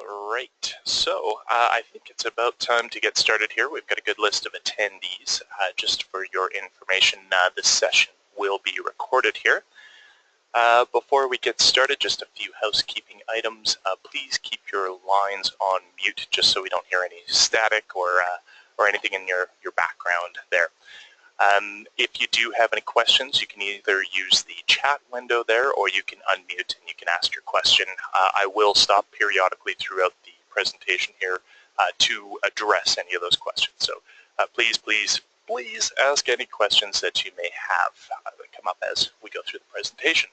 Alright, so I think it's about time to get started here. We've got a good list of attendees. Just for your information, this session will be recorded here. Before we get started, just a few housekeeping items. Please keep your lines on mute just so we don't hear any static or anything in your background there. If you do have any questions, you can either use the chat window there or you can unmute and you can ask your question. I will stop periodically throughout the presentation here to address any of those questions. So please ask any questions that you may have that come up as we go through the presentation.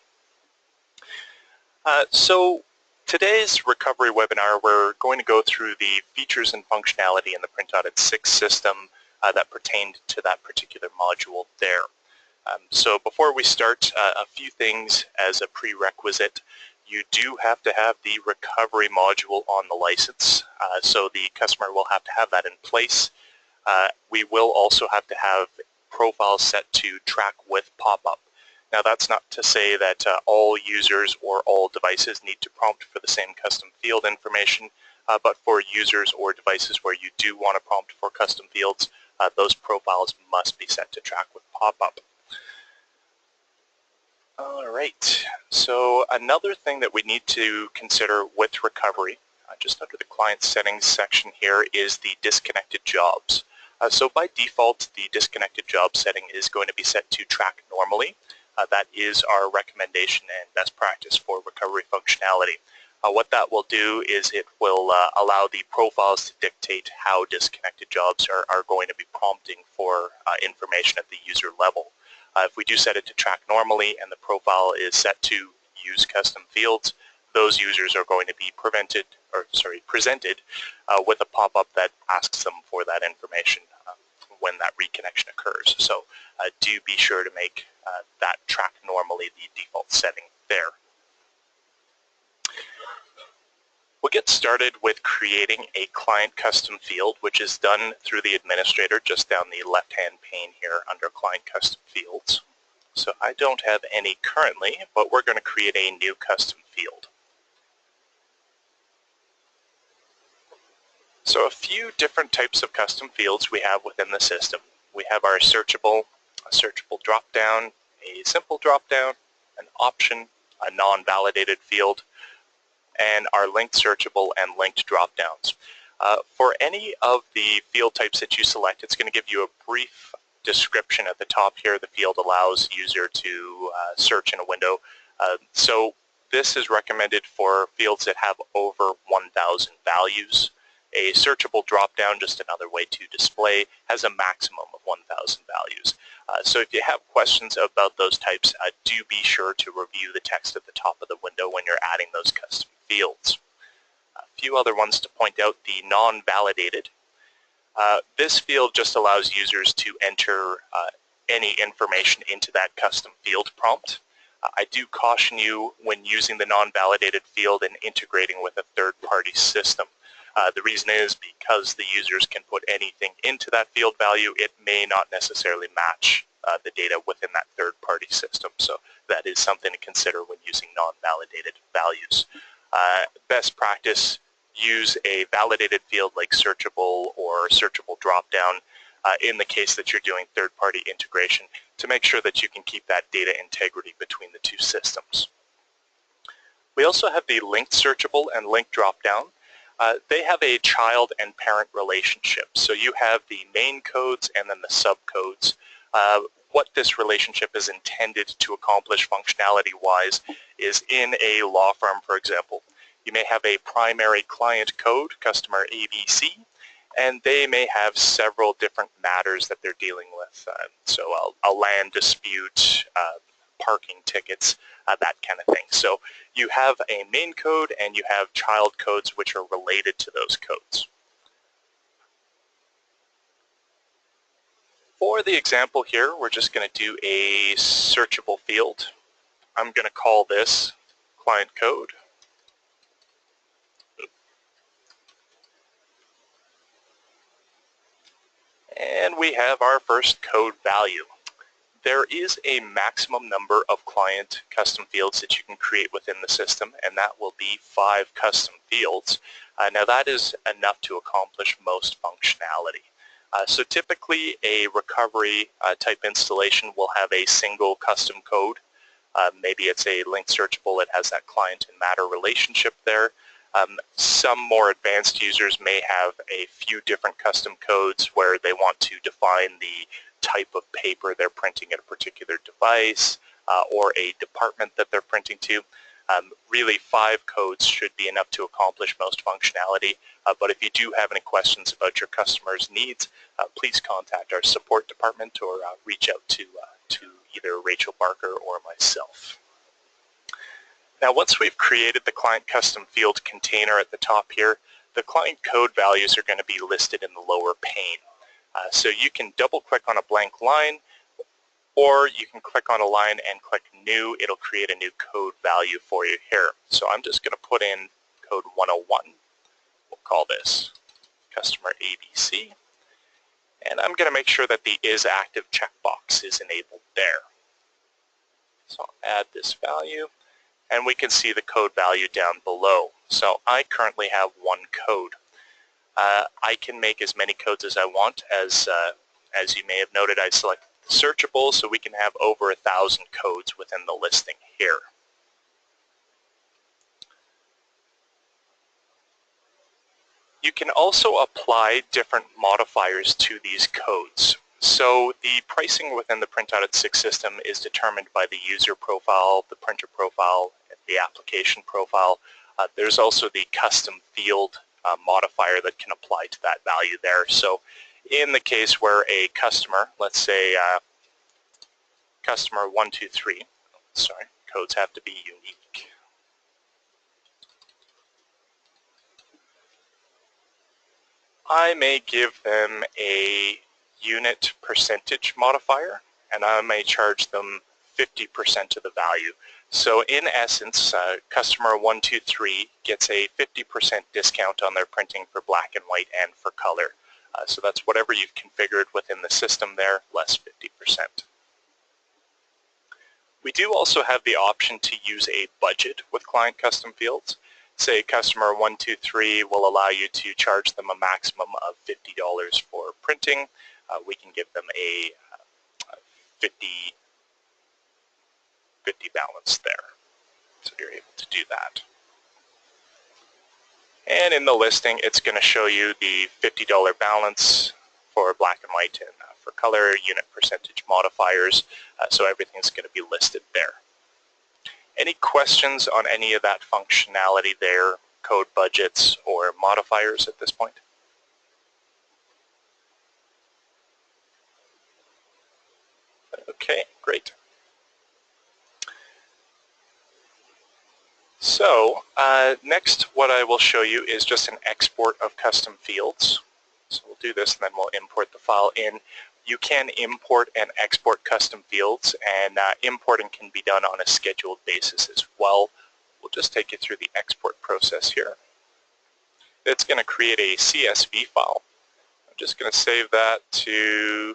So today's recovery webinar, we're going to go through the features and functionality in the Print Audit 6 system that pertained to that particular module there. So before we start, a few things as a prerequisite. You do have to have the recovery module on the license, so the customer will have to have that in place. We will also have to have profiles set to track with pop-up. Now that's not to say that all users or all devices need to prompt for the same custom field information, but for users or devices where you do want to prompt for custom fields, those profiles must be set to track with pop-up. Alright, so another thing that we need to consider with recovery, just under the client settings section here, is the disconnected jobs. So by default, the disconnected job setting is going to be set to track normally. That is our recommendation and best practice for recovery functionality. What that will do is it will allow the profiles to dictate how disconnected jobs are going to be prompting for information at the user level. If we do set it to track normally and the profile is set to use custom fields, those users are going to be presented with a pop-up that asks them for that information when that reconnection occurs. So do be sure to make that track normally the default setting there. We'll get started with creating a client custom field, which is done through the administrator just down the left-hand pane here under Client Custom Fields. So I don't have any currently, but we're going to create a new custom field. So a few different types of custom fields we have within the system. We have our searchable, a searchable drop-down, a simple drop-down, an option, a non-validated field, and our linked searchable and linked drop-downs. For any of the field types that you select, it's going to give you a brief description at the top here. The field allows user to search in a window. So this is recommended for fields that have over 1,000 values. A searchable drop-down, just another way to display, has a maximum of 1,000 values. So if you have questions about those types, do be sure to review the text at the top of the window when you're adding those custom fields. A few other ones to point out: the non-validated. This field just allows users to enter any information into that custom field prompt. I do caution you when using the non-validated field and integrating with a third-party system. The reason is because the users can put anything into that field value, it may not necessarily match the data within that third-party system. So that is something to consider when using non-validated values. Best practice, use a validated field like searchable or searchable drop-down in the case that you're doing third-party integration to make sure that you can keep that data integrity between the two systems. We also have the linked searchable and linked drop-down. They have a child and parent relationship. So you have the main codes and then the subcodes. What this relationship is intended to accomplish functionality-wise is in a law firm, for example. You may have a primary client code, customer ABC, and they may have several different matters that they're dealing with. So a land dispute, parking tickets, that kind of thing. So you have a main code and you have child codes which are related to those codes. For the example here, we're just going to do a searchable field. I'm going to call this client code. And we have our first code value. There is a maximum number of client custom fields that you can create within the system, and that will be 5 custom fields. Now that is enough to accomplish most functionality. So typically a recovery type installation will have a single custom code. Maybe it's a linked searchable that has that client and matter relationship there. Some more advanced users may have a few different custom codes where they want to define the type of paper they're printing at a particular device or a department that they're printing to. Really 5 codes should be enough to accomplish most functionality, but if you do have any questions about your customers' needs, please contact our support department or reach out to either Rachel Barker or myself. Now once we've created the client custom field container at the top here, the client code values are going to be listed in the lower pane. So you can double click on a blank line, or you can click on a line and click new. It'll create a new code value for you here. So I'm just going to put in code 101. We'll call this customer ABC. And I'm going to make sure that the is active checkbox is enabled there. So I'll add this value, and we can see the code value down below. So I currently have 1 code. I can make as many codes as I want. As you may have noted, I selected the searchable, so we can have over 1,000 codes within the listing here. You can also apply different modifiers to these codes. So the pricing within the Print Audit 6 system is determined by the user profile, the printer profile, and the application profile. There's also the custom field modifier that can apply to that value there. So in the case where a customer, let's say customer 123, sorry, codes have to be unique. I may give them a unit percentage modifier, and I may charge them 50% of the value. So in essence, customer 123 gets a 50% discount on their printing for black and white and for color. So that's whatever you've configured within the system there, less 50%. We do also have the option to use a budget with client custom fields. Say customer 123 will allow you to charge them a maximum of $50 for printing. We can give them a 50 balance there. So you're able to do that. And in the listing, it's going to show you the $50 balance for black and white and for color, unit percentage modifiers. So everything's going to be listed there. Any questions on any of that functionality there, code budgets or modifiers at this point? Okay, great. So next what I will show you is just an export of custom fields. So we'll do this and then we'll import the file in. You can import and export custom fields, and importing can be done on a scheduled basis as well. We'll just take you through the export process here. It's going to create a CSV file. I'm just going to save that to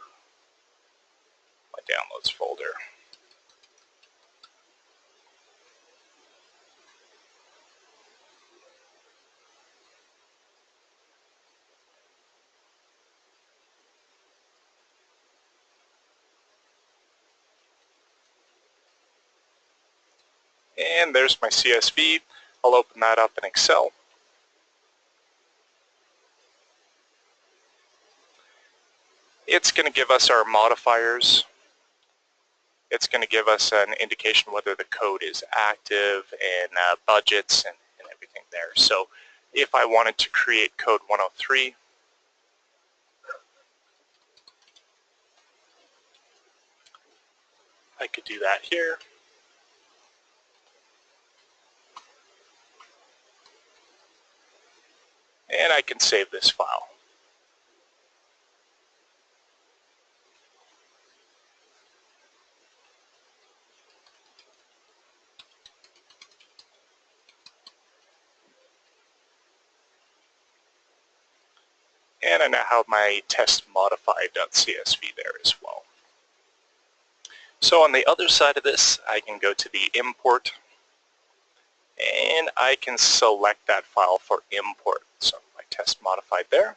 my downloads folder. And there's my CSV. I'll open that up in Excel. It's going to give us our modifiers. It's going to give us an indication whether the code is active and budgets and everything there. So if I wanted to create code 103, I could do that here. And I can save this file. And I now have my test modified.csv there as well. So on the other side of this, I can go to the import, and I can select that file for import. So my test modified there.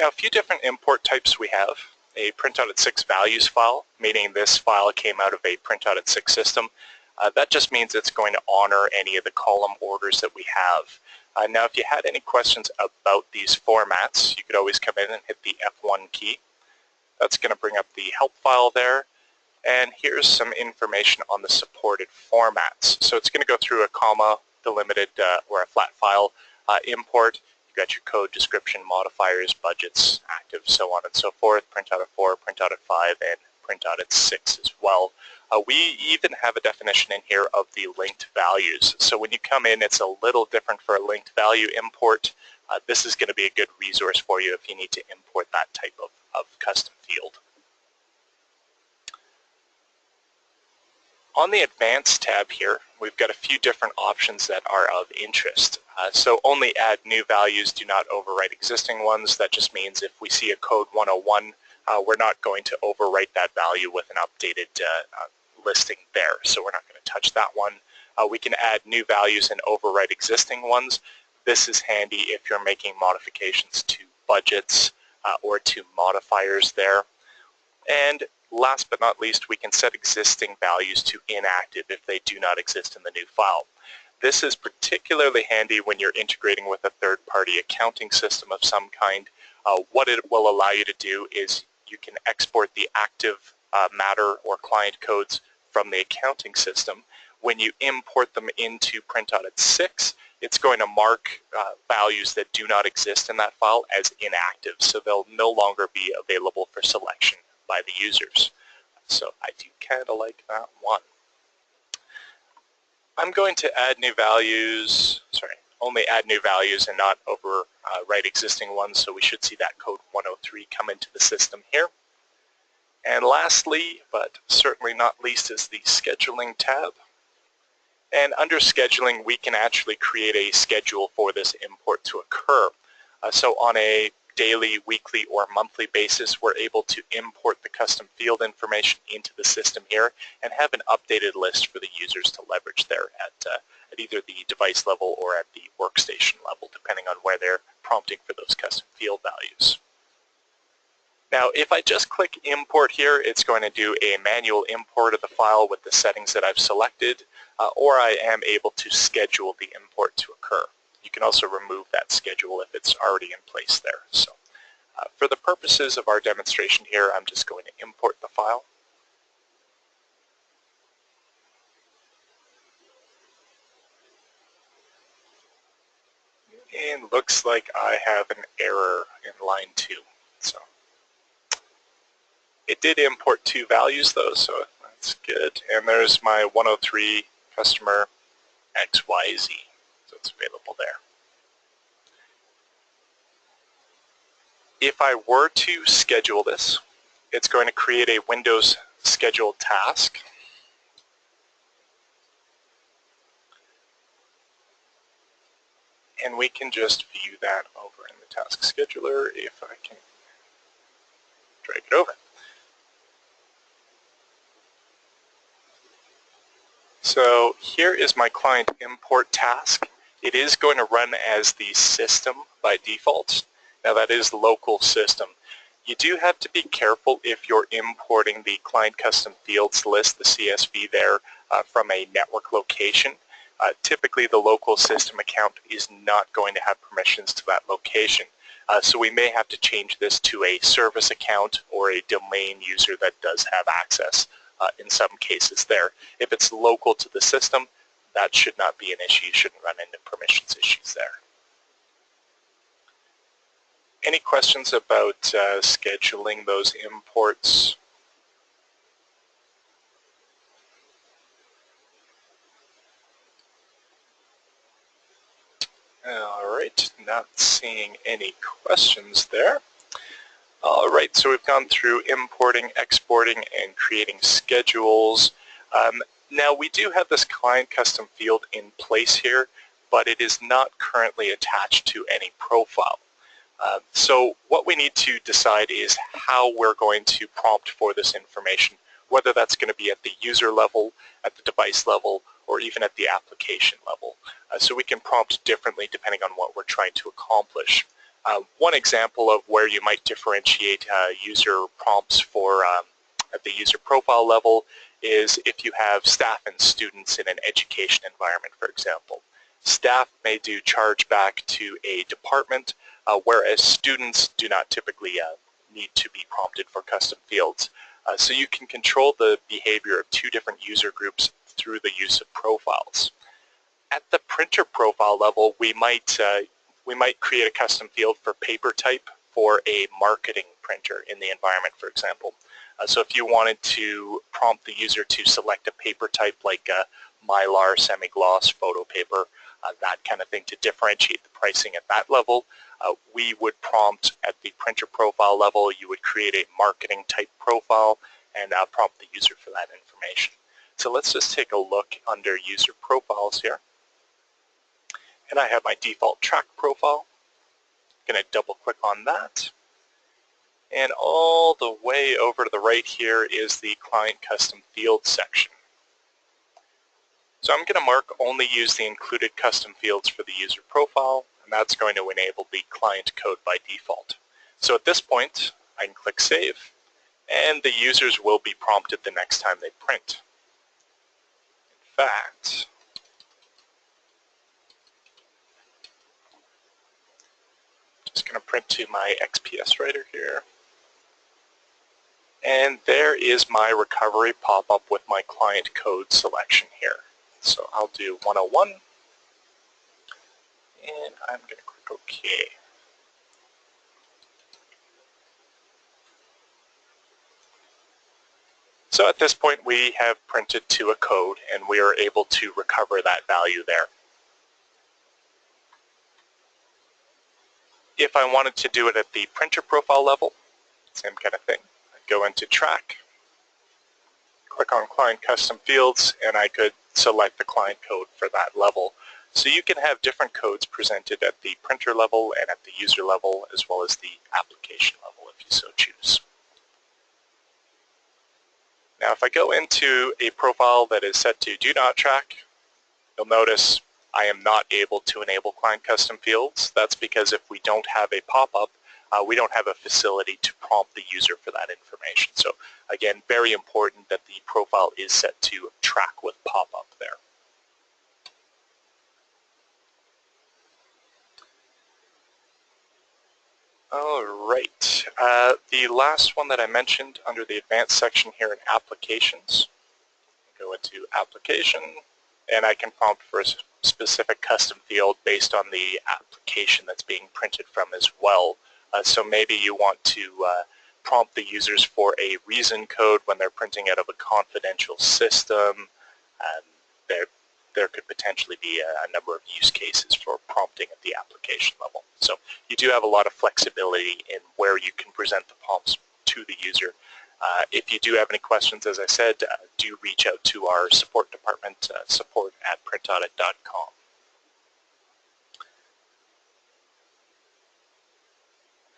Now a few different import types we have. A printout at 6 values file, meaning this file came out of a printout at 6 system. That just means it's going to honor any of the column orders that we have. Now if you had any questions about these formats, you could always come in and hit the F1 key. That's going to bring up the help file there. And here's some information on the supported formats. So it's going to go through a comma, delimited, or a flat file import. You've got your code, description, modifiers, budgets, active, so on and so forth. Printout at 4, printout at 5, and printout at 6 as well. We even have a definition in here of the linked values. So when you come in, it's a little different for a linked value import. This is going to be a good resource for you if you need to import that type of custom field. On the Advanced tab here, we've got a few different options that are of interest. So only add new values, do not overwrite existing ones. That just means if we see a code 101, we're not going to overwrite that value with an updated listing there. So we're not going to touch that one. We can add new values and overwrite existing ones. This is handy if you're making modifications to budgets or to modifiers there. And last but not least, we can set existing values to inactive if they do not exist in the new file. This is particularly handy when you're integrating with a third-party accounting system of some kind. What it will allow you to do is you can export the active matter or client codes from the accounting system. When you import them into printout at 6, it's going to mark values that do not exist in that file as inactive, so they'll no longer be available for selection by the users. So I do kind of like that one. I'm going to add new values, only add new values and not overwrite existing ones, so we should see that code 103 come into the system here. And lastly, but certainly not least, is the Scheduling tab. And under Scheduling, we can actually create a schedule for this import to occur. So on a daily, weekly, or monthly basis, we're able to import the custom field information into the system here and have an updated list for the users to leverage there at either the device level or at the workstation level, depending on where they're prompting for those custom field values. Now, if I just click import here, it's going to do a manual import of the file with the settings that I've selected, or I am able to schedule the import to occur. You can also remove that schedule if it's already in place there. So for the purposes of our demonstration here, I'm just going to import the file. And looks like I have an error in line 2. So it did import 2 values though, so that's good. And there's my 103 customer XYZ. So it's available there. If I were to schedule this, it's going to create a Windows scheduled task. And we can just view that over in the task scheduler if I can drag it over. So here is my client import task. It is going to run as the system by default. Now that is local system. You do have to be careful if you're importing the client custom fields list, the CSV there, from a network location. Typically the local system account is not going to have permissions to that location. So we may have to change this to a service account or a domain user that does have access in some cases there. If it's local to the system, that should not be an issue. You shouldn't run into permissions issues there. Any questions about scheduling those imports? All right, not seeing any questions there. All right, so we've gone through importing, exporting, and creating schedules. Now we do have this client custom field in place here, but it is not currently attached to any profile. So what we need to decide is how we're going to prompt for this information, whether that's going to be at the user level, at the device level, or even at the application level. So we can prompt differently depending on what we're trying to accomplish. One example of where you might differentiate user prompts for at the user profile level is if you have staff and students in an education environment, for example. Staff may do chargeback to a department, whereas students do not typically need to be prompted for custom fields. So you can control the behavior of two different user groups through the use of profiles. At the printer profile level, we might create a custom field for paper type for a marketing printer in the environment, for example. So if you wanted to prompt the user to select a paper type like Mylar, semi-gloss, photo paper, that kind of thing to differentiate the pricing at that level, we would prompt at the printer profile level. You would create a marketing type profile and prompt the user for that information. So let's just take a look under user profiles here. And I have my default track profile. I'm going to double click on that. And all the way over to the right here is the client custom field section. So I'm going to mark only use the included custom fields for the user profile, and that's going to enable the client code by default. So at this point, I can click Save, and the users will be prompted the next time they print. In fact, just going to print to my XPS writer here. And there is my recovery pop-up with my client code selection here. So I'll do 101, and I'm going to click OK. So at this point we have printed to a code and we are able to recover that value there. If I wanted to do it at the printer profile level, same kind of thing. I'd go into Track, click on Client Custom Fields, and I could select the client code for that level. So you can have different codes presented at the printer level and at the user level, as well as the application level if you so choose. Now if I go into a profile that is set to Do Not Track, you'll notice I am not able to enable client custom fields. That's because if we don't have a pop-up, we don't have a facility to prompt the user for that information. So again, very important that the profile is set to track with pop-up there. All right, the last one that I mentioned under the advanced section here in applications, go into application, and I can prompt for a specific custom field based on the application that's being printed from as well. So maybe you want to prompt the users for a reason code when they're printing out of a confidential system. There could potentially be a number of use cases for prompting at the application level. So you do have a lot of flexibility in where you can present the prompts to the user. If you do have any questions, as I said, do reach out to our support department, support@printaudit.com.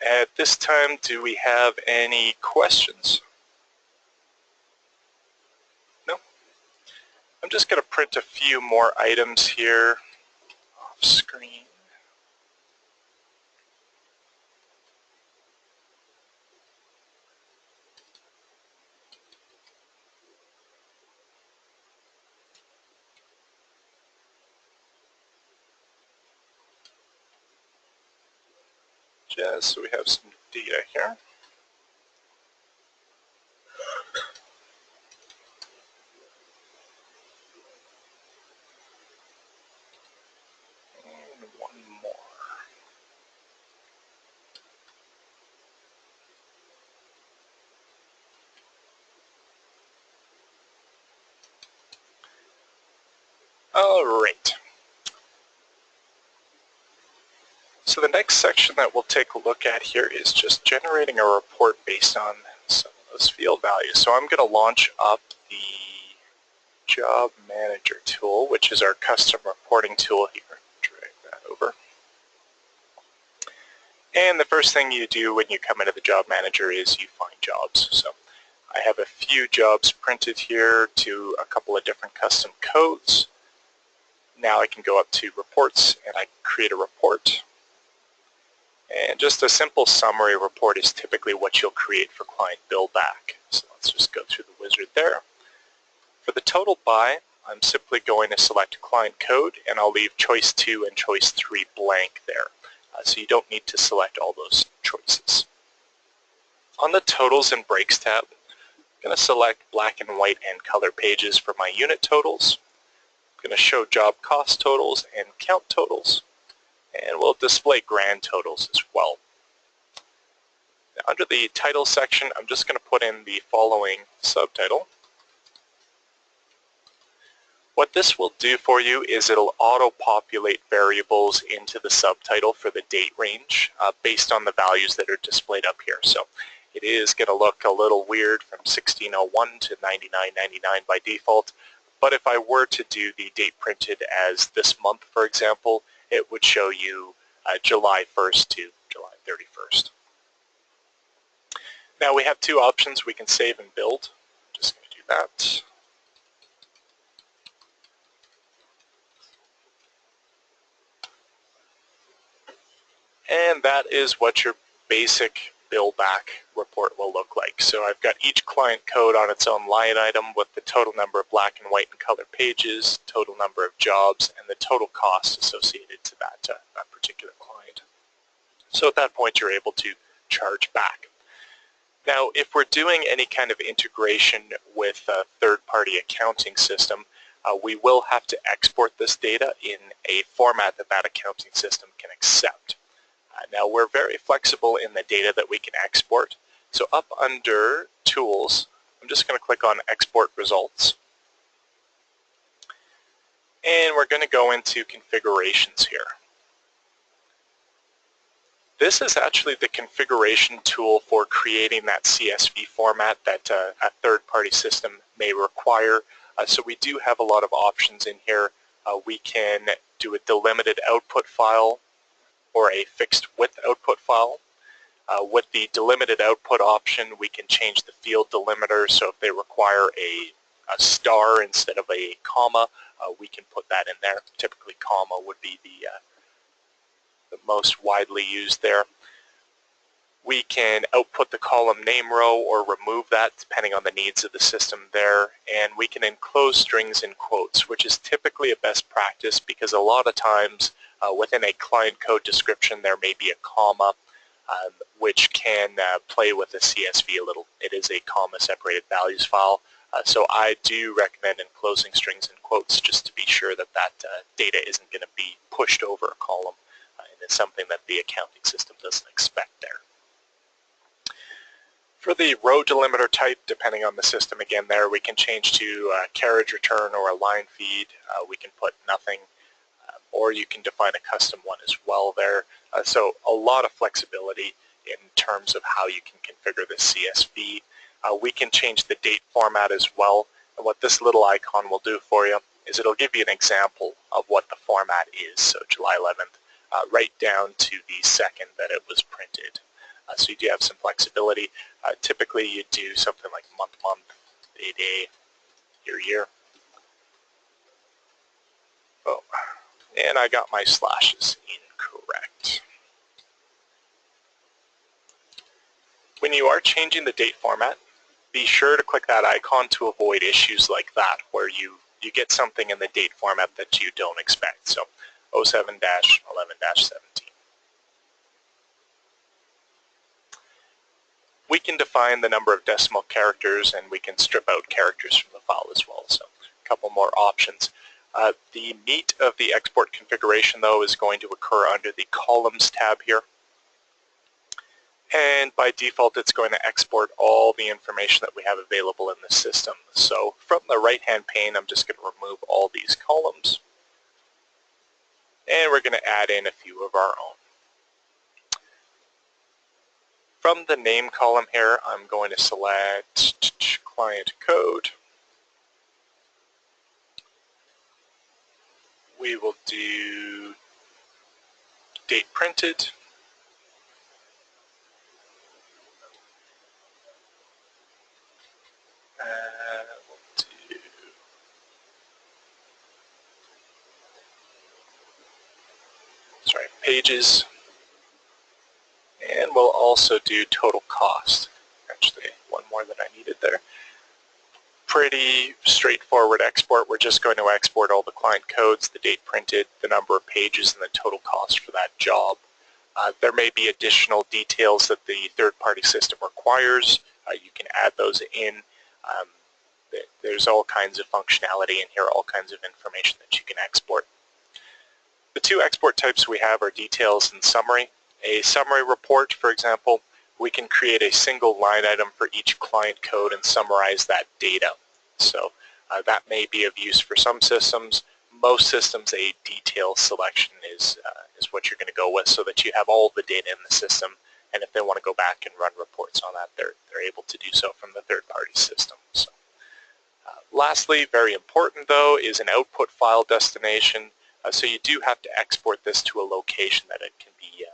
At this time, do we have any questions? No? I'm just going to print a few more items here off screen. Just so we have some data here. And one more. All right. So the next section that we'll take a look at here is just generating a report based on some of those field values. So I'm going to launch up the Job Manager tool, which is our custom reporting tool here. Drag that over. And the first thing you do when you come into the Job Manager is you find jobs. So I have a few jobs printed here to a couple of different custom codes. Now I can go up to Reports and I can create a report. And just a simple summary report is typically what you'll create for client bill back. So let's just go through the wizard there. For the total by, I'm simply going to select client code and I'll leave choice 2 and choice 3 blank there. So you don't need to select all those choices. On the totals and breaks tab, I'm going to select black and white and color pages for my unit totals. I'm going to show job cost totals and count totals. And we'll display grand totals as well. Now, under the title section, I'm just going to put in the following subtitle. What this will do for you is it'll auto-populate variables into the subtitle for the date range based on the values that are displayed up here. So it is going to look a little weird from 1601 to 9999 by default, but if I were to do the date printed as this month, for example, it would show you July 1st to July 31st. Now we have two options. We can save and build. I'm just going to do that. And that is what your basic bill back report will look like. So I've got each client code on its own line item with the total number of black and white and color pages, total number of jobs, and the total cost associated to that particular client. So at that point you're able to charge back. Now if we're doing any kind of integration with a third-party accounting system, we will have to export this data in a format that that accounting system can accept. Now we're very flexible in the data that we can export. So up under Tools, I'm just going to click on Export Results. And we're going to go into Configurations here. This is actually the configuration tool for creating that CSV format that a third-party system may require. So we do have a lot of options in here. We can do a delimited output file or a fixed width output file. With the delimited output option, we can change the field delimiter, so if they require a star instead of a comma, we can put that in there. Typically comma would be the most widely used there. We can output the column name row or remove that depending on the needs of the system there, and we can enclose strings in quotes, which is typically a best practice because a lot of times within a client code description there may be a comma which can play with the CSV a little. It is a comma separated values file, so I do recommend enclosing strings in quotes just to be sure that that data isn't going to be pushed over a column, and it's something that the accounting system doesn't expect there. For the row delimiter type, depending on the system, again there we can change to carriage return or a line feed. We can put nothing, or you can define a custom one as well there. So a lot of flexibility in terms of how you can configure the CSV. We can change the date format as well, and what this little icon will do for you is it'll give you an example of what the format is, so July 11th, right down to the second that it was printed. So you do have some flexibility. Typically you do something like month, day, year. Oh, and I got my slashes incorrect. When you are changing the date format, be sure to click that icon to avoid issues like that where you get something in the date format that you don't expect. So 07-11-17. We can define the number of decimal characters and we can strip out characters from the file as well. So a couple more options. The meat of the export configuration though is going to occur under the columns tab here. And by default it's going to export all the information that we have available in the system. So from the right hand pane I'm just going to remove all these columns. And we're going to add in a few of our own. From the name column here, I'm going to select client code. We will do date printed. pages, and we'll also do total cost. Actually, one more than I needed there. Pretty straightforward export. We're just going to export all the client codes, the date printed, the number of pages, and the total cost for that job. There may be additional details that the third-party system requires. You can add those in. There's all kinds of functionality in here, all kinds of information that you can export. The two export types we have are details and summary. A summary report, for example, we can create a single line item for each client code and summarize that data. So that may be of use for some systems. Most systems, a detail selection is what you're going to go with, so that you have all the data in the system, and if they want to go back and run reports on that, they're able to do so from the third-party system. So, lastly, very important though, is an output file destination. So you do have to export this to a location that it can be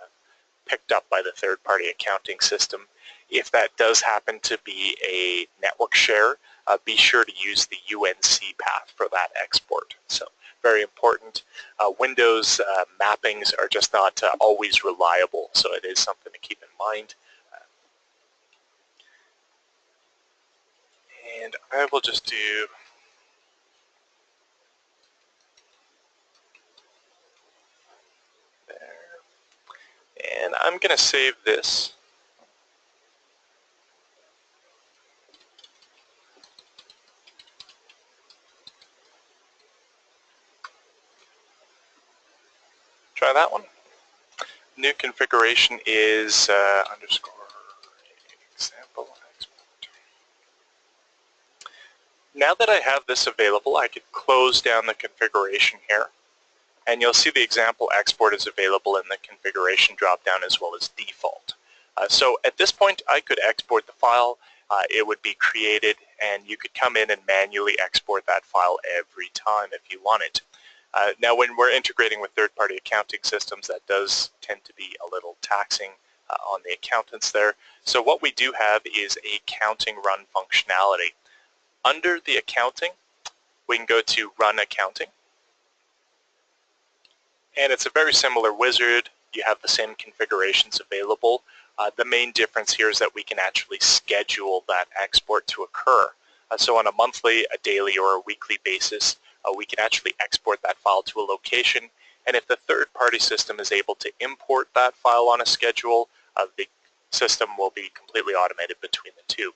picked up by the third-party accounting system. If that does happen to be a network share, be sure to use the UNC path for that export. So very important. Windows mappings are just not always reliable, so it is something to keep in mind. And I will just do there. And I'm going to save this. Try that one. New configuration is underscore example export. Now that I have this available, I could close down the configuration here, and you'll see the example export is available in the configuration dropdown as well as default. So at this point, I could export the file. It would be created, and you could come in and manually export that file every time if you wanted. Now when we're integrating with third-party accounting systems, that does tend to be a little taxing on the accountants there. So what we do have is a counting run functionality. Under the accounting, we can go to run accounting. And it's a very similar wizard. You have the same configurations available. The main difference here is that we can actually schedule that export to occur. So on a monthly, a daily, or a weekly basis, we can actually export that file to a location, and if the third-party system is able to import that file on a schedule, the system will be completely automated between the two.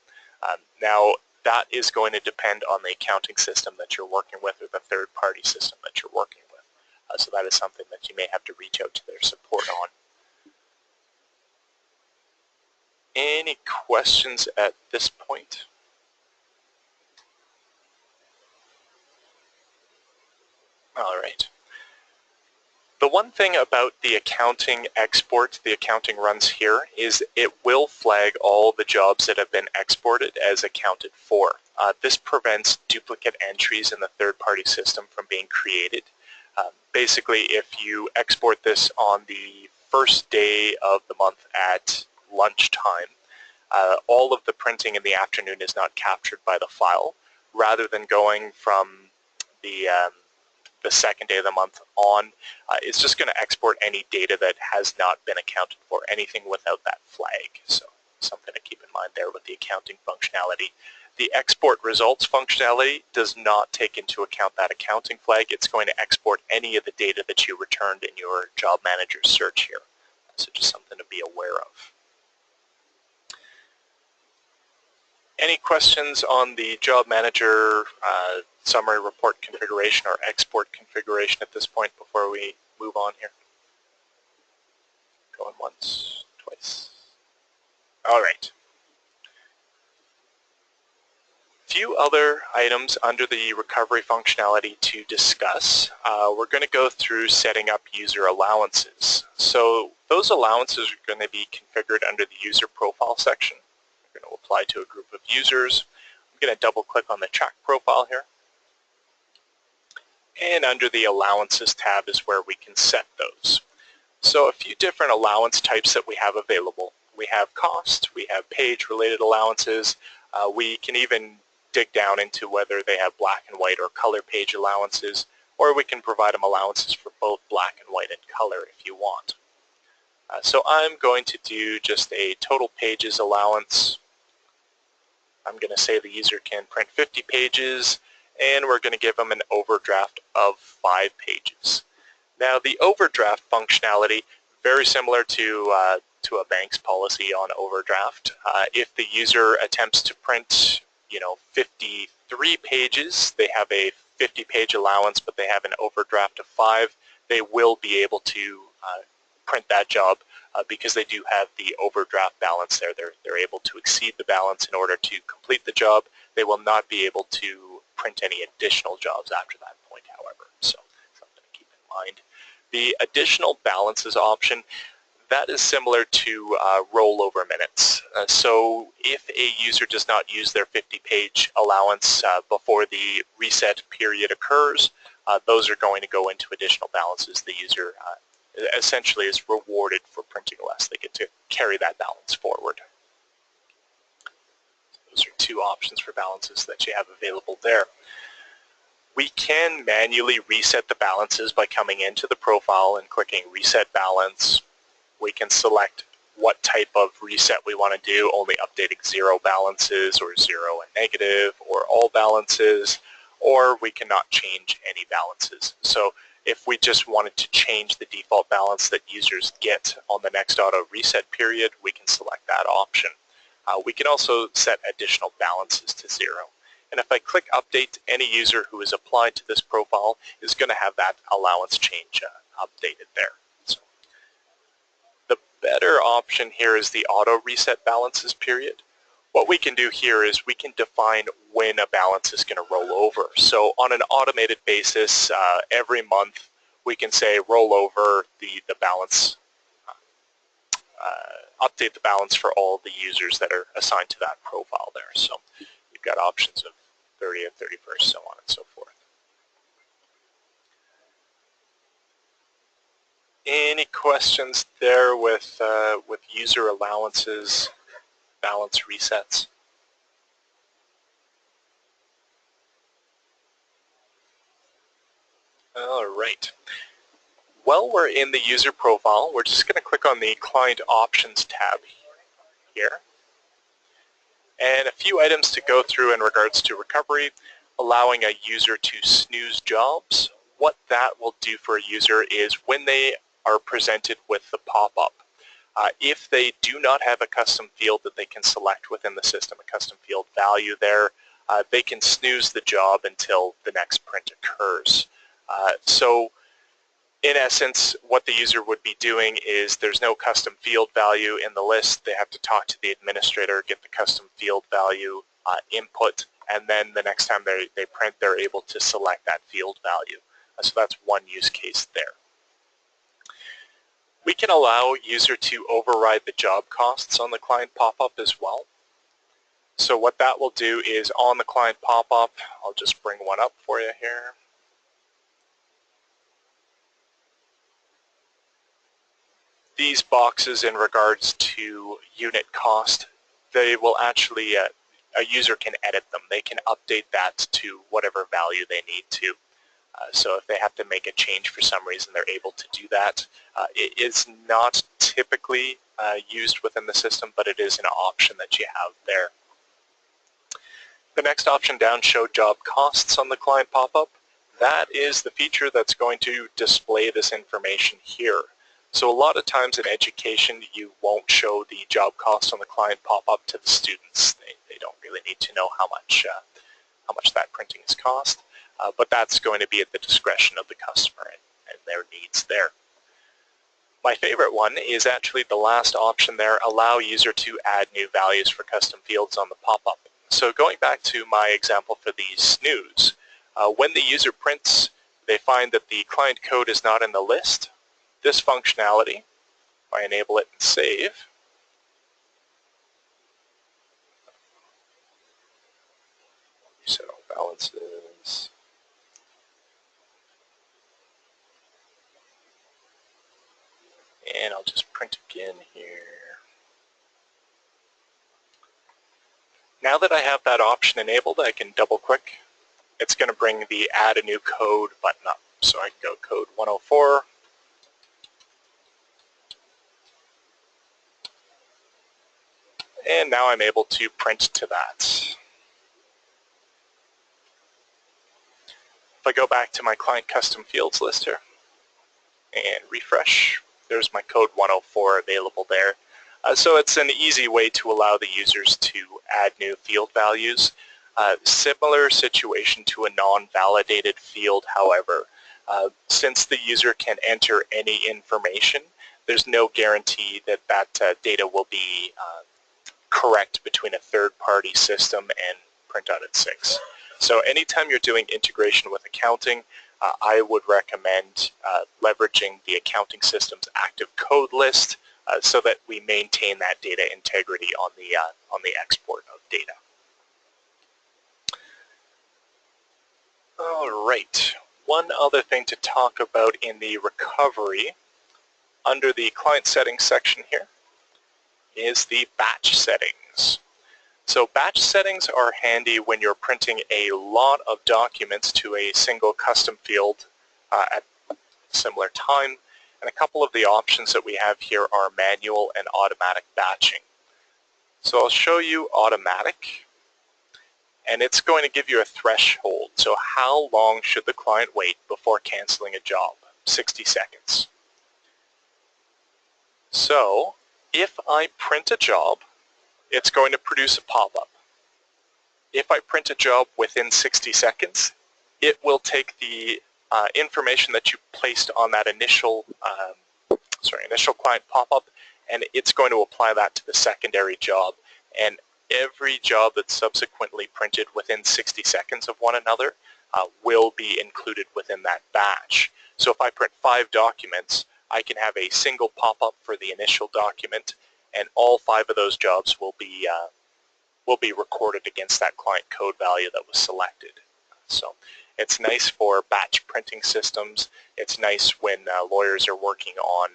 Now, that is going to depend on the accounting system that you're working with or the third-party system that you're working with. So that is something that you may have to reach out to their support on. Any questions at this point? All right. The one thing about the accounting export, the accounting runs here, is it will flag all the jobs that have been exported as accounted for. This prevents duplicate entries in the third-party system from being created. Basically, if you export this on the first day of the month at lunchtime, all of the printing in the afternoon is not captured by the file, rather than going from the second day of the month on. It's just going to export any data that has not been accounted for, anything without that flag. So something to keep in mind there with the accounting functionality. The export results functionality does not take into account that accounting flag. It's going to export any of the data that you returned in your job manager search here. So just something to be aware of. Any questions on the job manager summary report configuration or export configuration at this point before we move on here? Going once, twice. All right. Few other items under the recovery functionality to discuss. We're going to go through setting up user allowances. So those allowances are going to be configured under the user profile section. We're going to apply to a group of users. I'm going to double click on the check profile here. And under the allowances tab is where we can set those. So a few different allowance types that we have available. We have cost, we have page-related allowances. We can even dig down into whether they have black and white or color page allowances, or we can provide them allowances for both black and white and color if you want. So I'm going to do just a total pages allowance. I'm going to say the user can print 50 pages, and we're going to give them an overdraft of 5 pages. Now the overdraft functionality, very similar to a bank's policy on overdraft. If the user attempts to print, 53 pages, they have a 50-page allowance, but they have an overdraft of 5, they will be able to print that job because they do have the overdraft balance there. They're able to exceed the balance in order to complete the job. They will not be able to print any additional jobs after that point, however. So something to keep in mind. The additional balances option, that is similar to rollover minutes. So if a user does not use their 50-page allowance before the reset period occurs, those are going to go into additional balances. The user essentially is rewarded for printing less. They get to carry that balance forward. Those are 2 options for balances that you have available there. We can manually reset the balances by coming into the profile and clicking Reset Balance. We can select what type of reset we want to do, only updating 0 balances or 0 and negative or all balances, or we cannot change any balances. So if we just wanted to change the default balance that users get on the next auto reset period, we can select that option. We can also set additional balances to 0. And if I click Update, any user who is applied to this profile is going to have that allowance change updated there. So the better option here is the auto reset balances period. What we can do here is we can define when a balance is going to roll over. So on an automated basis, every month we can say roll over the balance, update the balance for all the users that are assigned to that profile there. So you've got options of 30th, 31st, so on and so forth. Any questions there with user allowances, balance resets? All right. While we're in the user profile, we're just going to click on the Client Options tab here. And a few items to go through in regards to recovery, allowing a user to snooze jobs. What that will do for a user is when they are presented with the pop-up, if they do not have a custom field that they can select within the system, a custom field value there, they can snooze the job until the next print occurs. So in essence, what the user would be doing is there's no custom field value in the list. They have to talk to the administrator, get the custom field value input, and then the next time they print, they're able to select that field value. So that's one use case there. We can allow user to override the job costs on the client pop-up as well. So what that will do is on the client pop-up, I'll just bring one up for you here. These boxes in regards to unit cost, they will actually, a user can edit them. They can update that to whatever value they need to. So if they have to make a change for some reason, they're able to do that. It is not typically used within the system, but it is an option that you have there. The next option down, show job costs on the client pop-up. That is the feature that's going to display this information here. So a lot of times in education, you won't show the job cost on the client pop-up to the students. They don't really need to know how much that printing has cost. But that's going to be at the discretion of the customer and their needs there. My favorite one is actually the last option there, allow user to add new values for custom fields on the pop-up. So going back to my example for the snooze, when the user prints, they find that the client code is not in the list. This functionality, if I enable it and save, set all balances. And I'll just print again here. Now that I have that option enabled, I can double click. It's going to bring the add a new code button up. So I can go code 104. And now I'm able to print to that. If I go back to my client custom fields list here and refresh, there's my code 104 available there. So it's an easy way to allow the users to add new field values. Similar situation to a non-validated field, however. Since the user can enter any information, there's no guarantee that that data will be correct between a third-party system and Printaudit 6. So anytime you're doing integration with accounting, I would recommend leveraging the accounting system's active code list so that we maintain that data integrity on the export of data. All right, one other thing to talk about in the recovery under the client settings section here is the batch settings. So batch settings are handy when you're printing a lot of documents to a single custom field at a similar time. And a couple of the options that we have here are manual and automatic batching. So I'll show you automatic, and it's going to give you a threshold. So how long should the client wait before canceling a job? 60 seconds. So if I print a job, it's going to produce a pop-up. If I print a job within 60 seconds, it will take the information that you placed on that initial client pop-up, and it's going to apply that to the secondary job. And every job that's subsequently printed within 60 seconds of one another will be included within that batch. So if I print 5 documents, I can have a single pop-up for the initial document, and all 5 of those jobs will be recorded against that client code value that was selected. So it's nice for batch printing systems. It's nice when lawyers are working on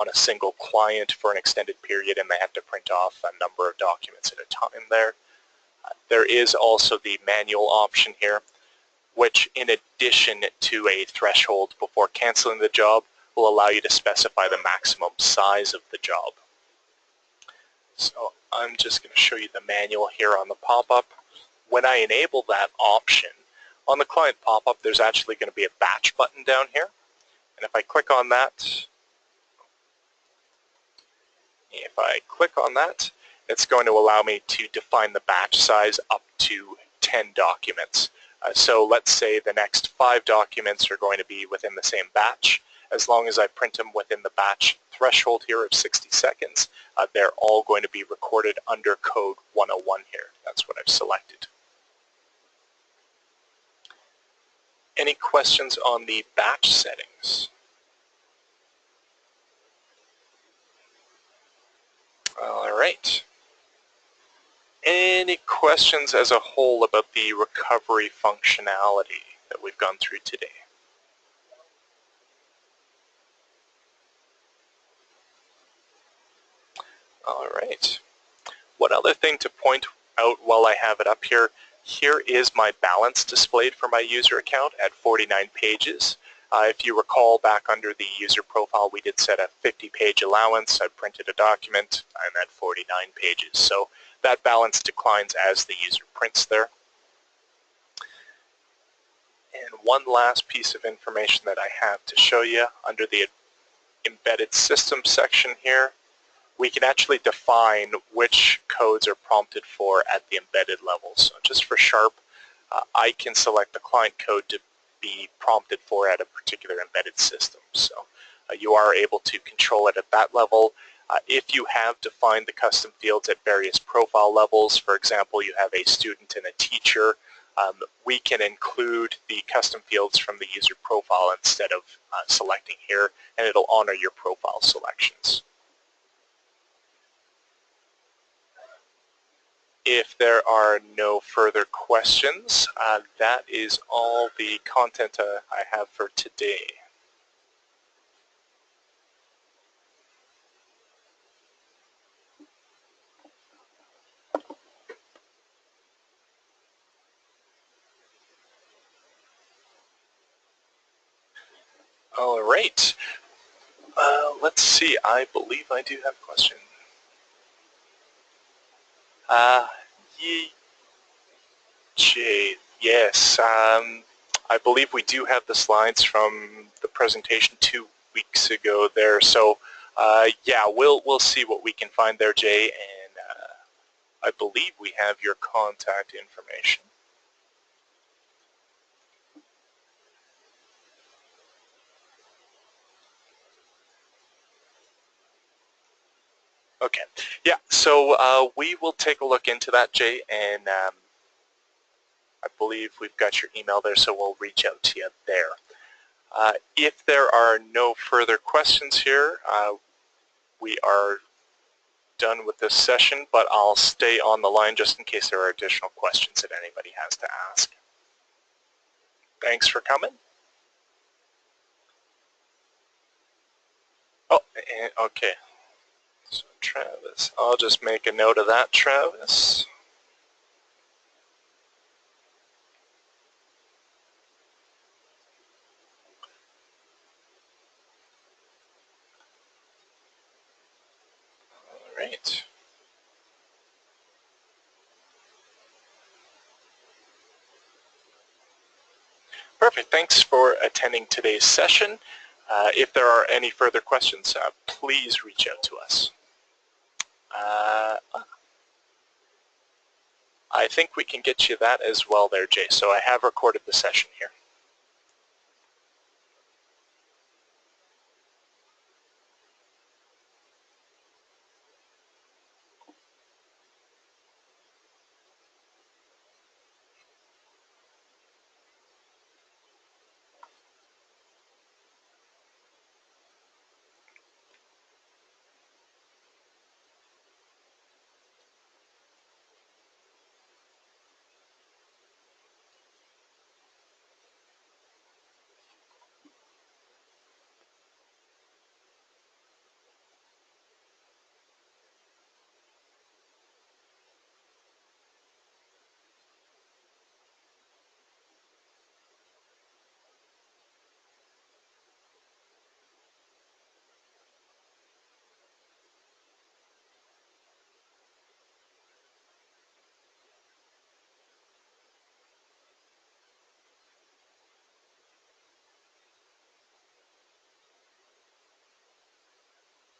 a single client for an extended period and they have to print off a number of documents at a time there. There is also the manual option here, which in addition to a threshold before canceling the job will allow you to specify the maximum size of the job. So I'm just going to show you the manual here on the pop-up. When I enable that option, on the client pop-up there's actually going to be a batch button down here. And if I click on that, it's going to allow me to define the batch size up to 10 documents. So let's say the next 5 documents are going to be within the same batch. As long as I print them within the batch threshold here of 60 seconds, they're all going to be recorded under code 101 here. That's what I've selected. Any questions on the batch settings? All right. Any questions as a whole about the recovery functionality that we've gone through today? All right. One other thing to point out while I have it up here, here is my balance displayed for my user account at 49 pages. If you recall, back under the user profile, we did set a 50-page allowance. I printed a document. I'm at 49 pages. So that balance declines as the user prints there. And one last piece of information that I have to show you under the embedded system section here, we can actually define which codes are prompted for at the embedded level. So just for Sharp, I can select the client code to be prompted for at a particular embedded system. So you are able to control it at that level. If you have defined the custom fields at various profile levels, for example, you have a student and a teacher, we can include the custom fields from the user profile instead of selecting here, and it'll honor your profile selections. If there are no further questions, that is all the content I have for today. All right. Let's see. I believe I do have a question. Jay, yes. I believe we do have the slides from the presentation 2 weeks ago there. So yeah, we'll see what we can find there, Jay. And I believe we have your contact information. Okay. Yeah. So we will take a look into that, Jay, and I believe we've got your email there, so we'll reach out to you there. If there are no further questions here, we are done with this session, but I'll stay on the line just in case there are additional questions that anybody has to ask. Thanks for coming. Oh, okay. So Travis, I'll just make a note of that, Travis. All right. Perfect. Thanks for attending today's session. If there are any further questions, please reach out to us. I think we can get you that as well there, Jay. So I have recorded the session here.